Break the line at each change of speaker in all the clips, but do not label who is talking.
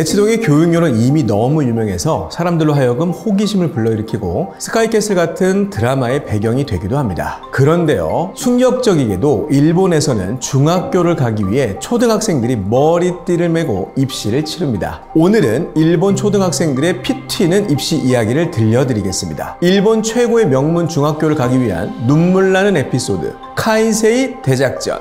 대치동의 교육열은 이미 너무 유명해서 사람들로 하여금 호기심을 불러일으키고 스카이캐슬 같은 드라마의 배경이 되기도 합니다. 그런데요, 충격적이게도 일본에서는 중학교를 가기 위해 초등학생들이 머리띠를 메고 입시를 치릅니다. 오늘은 일본 초등학생들의 피 튀는 입시 이야기를 들려드리겠습니다. 일본 최고의 명문 중학교를 가기 위한 눈물나는 에피소드, 카이세이 대작전.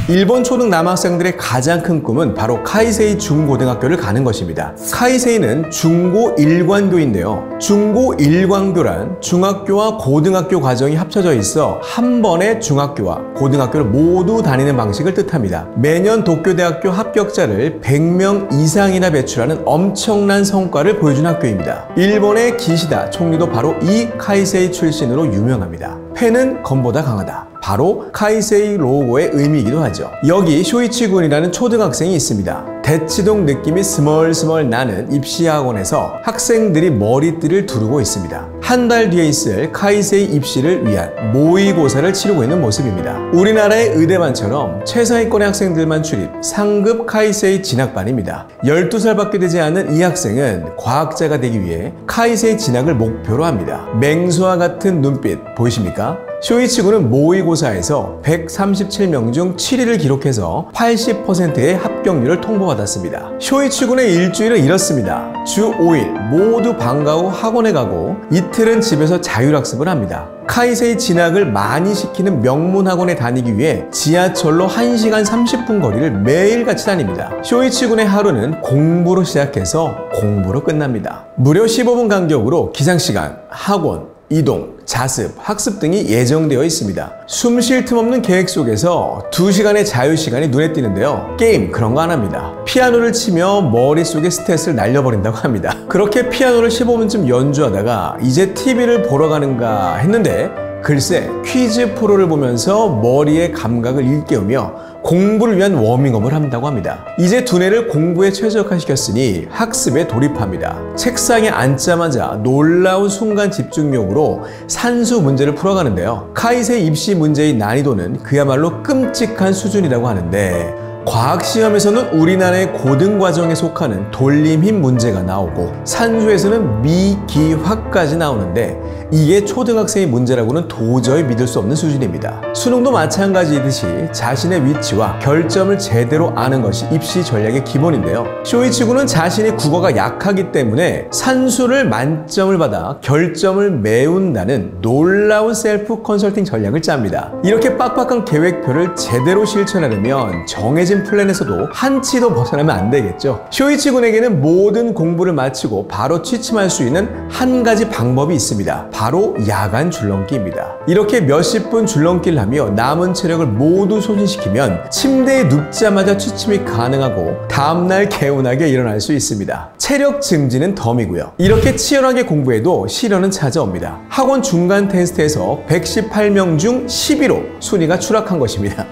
일본 초등 남학생들의 가장 큰 꿈은 바로 카이세이 중고등학교를 가는 것입니다. 카이세이는 중고 일관교인데요. 중고 일관교란 중학교와 고등학교 과정이 합쳐져 있어 한 번에 중학교와 고등학교를 모두 다니는 방식을 뜻합니다. 매년 도쿄대학교 합격자를 100명 이상이나 배출하는 엄청난 성과를 보여준 학교입니다. 일본의 기시다 총리도 바로 이 카이세이 출신으로 유명합니다. 패는 검보다 강하다. 바로 카이세이 로고의 의미이기도 하죠. 여기 쇼이치 군이라는 초등학생이 있습니다. 대치동 느낌이 스멀스멀 나는 입시학원에서 학생들이 머리띠를 두르고 있습니다. 한 달 뒤에 있을 카이세이 입시를 위한 모의고사를 치르고 있는 모습입니다. 우리나라의 의대반처럼 최상위권의 학생들만 출입 상급 카이세이 진학반입니다. 12살밖에 되지 않은 이 학생은 과학자가 되기 위해 카이세이 진학을 목표로 합니다. 맹수와 같은 눈빛 보이십니까? 쇼이치 군은 모의고사에서 137명 중 7위를 기록해서 80%의 합격률을 통보받았습니다. 쇼이치 군의 일주일은 이렇습니다. 주 5일 모두 방과 후 학원에 가고 이틀은 집에서 자율학습을 합니다. 카이세이 진학을 많이 시키는 명문 학원에 다니기 위해 지하철로 1시간 30분 거리를 매일 같이 다닙니다. 쇼이치 군의 하루는 공부로 시작해서 공부로 끝납니다. 무려 15분 간격으로 기상시간, 학원, 이동, 자습, 학습 등이 예정되어 있습니다. 숨 쉴 틈 없는 계획 속에서 2시간의 자유시간이 눈에 띄는데요. 게임 그런 거 안 합니다. 피아노를 치며 머릿속에 스트레스를 날려버린다고 합니다. 그렇게 피아노를 15분쯤 연주하다가 이제 TV를 보러 가는가 했는데 글쎄 퀴즈 프로를 보면서 머리의 감각을 일깨우며 공부를 위한 워밍업을 한다고 합니다. 이제 두뇌를 공부에 최적화시켰으니 학습에 돌입합니다. 책상에 앉자마자 놀라운 순간 집중력으로 산수 문제를 풀어가는데요. 카이세이 입시 문제의 난이도는 그야말로 끔찍한 수준이라고 하는데 과학시험에서는 우리나라의 고등과정에 속하는 돌림힘 문제가 나오고 산수에서는 미기화까지 나오는데 이게 초등학생의 문제라고는 도저히 믿을 수 없는 수준입니다. 수능도 마찬가지이듯이 자신의 위치와 결점을 제대로 아는 것이 입시 전략의 기본인데요. 쇼이치 군은 자신이 국어가 약하기 때문에 산수를 만점을 받아 결점을 메운다는 놀라운 셀프 컨설팅 전략을 짭니다. 이렇게 빡빡한 계획표를 제대로 실천하려면 정해진 플랜에서도 한치도 벗어나면 안 되겠죠. 쇼이치 군에게는 모든 공부를 마치고 바로 취침할 수 있는 한 가지 방법이 있습니다. 바로 야간 줄넘기입니다. 이렇게 몇십 분 줄넘기를 하며 남은 체력을 모두 소진시키면 침대에 눕자마자 취침이 가능하고 다음날 개운하게 일어날 수 있습니다. 체력 증진은 덤이고요. 이렇게 치열하게 공부해도 시련은 찾아옵니다. 학원 중간 테스트에서 118명 중 11호 순위가 추락한 것입니다.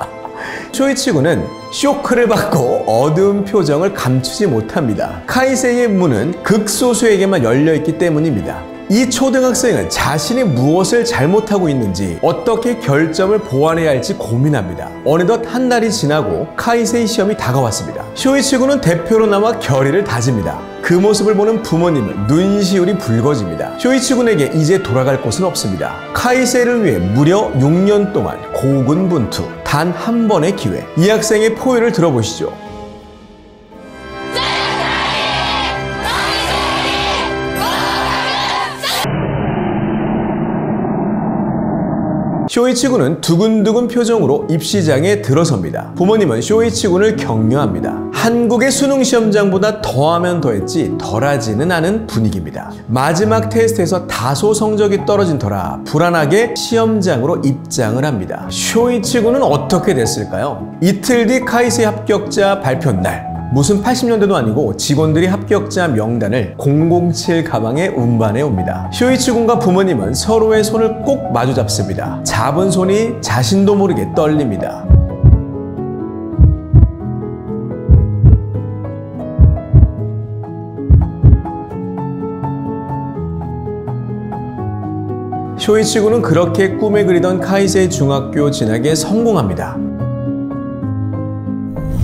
쇼이치 군은 쇼크를 받고 어두운 표정을 감추지 못합니다. 카이세이의 문은 극소수에게만 열려있기 때문입니다. 이 초등학생은 자신이 무엇을 잘못하고 있는지 어떻게 결점을 보완해야 할지 고민합니다. 어느덧 한 달이 지나고 카이세이 시험이 다가왔습니다. 쇼이치 군은 대표로 나와 결의를 다집니다. 그 모습을 보는 부모님은 눈시울이 붉어집니다. 쇼이치 군에게 이제 돌아갈 곳은 없습니다. 카이세이를 위해 무려 6년 동안 고군분투, 단 한 번의 기회. 이 학생의 포효를 들어보시죠. 쇼이치 군은 두근두근 표정으로 입시장에 들어섭니다. 부모님은 쇼이치 군을 격려합니다. 한국의 수능 시험장보다 더하면 더했지 덜하지는 않은 분위기입니다. 마지막 테스트에서 다소 성적이 떨어진 터라 불안하게 시험장으로 입장을 합니다. 쇼이치 군은 어떻게 됐을까요? 이틀 뒤 카이세이 합격자 발표 날. 무슨 80년대도 아니고 직원들이 합격자 명단을 007 가방에 운반해 옵니다. 쇼이치 군과 부모님은 서로의 손을 꼭 마주 잡습니다. 잡은 손이 자신도 모르게 떨립니다. 쇼이치 군은 그렇게 꿈에 그리던 카이세이 중학교 진학에 성공합니다.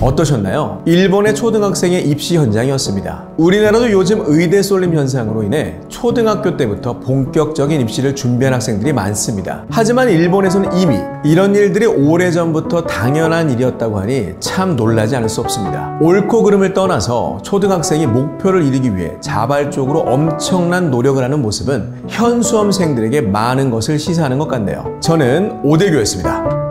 어떠셨나요? 일본의 초등학생의 입시 현장이었습니다. 우리나라도 요즘 의대 쏠림 현상으로 인해 초등학교 때부터 본격적인 입시를 준비한 학생들이 많습니다. 하지만 일본에서는 이미 이런 일들이 오래전부터 당연한 일이었다고 하니 참 놀라지 않을 수 없습니다. 옳고 그름을 떠나서 초등학생이 목표를 이루기 위해 자발적으로 엄청난 노력을 하는 모습은 현 수험생들에게 많은 것을 시사하는 것 같네요. 저는 오대교였습니다.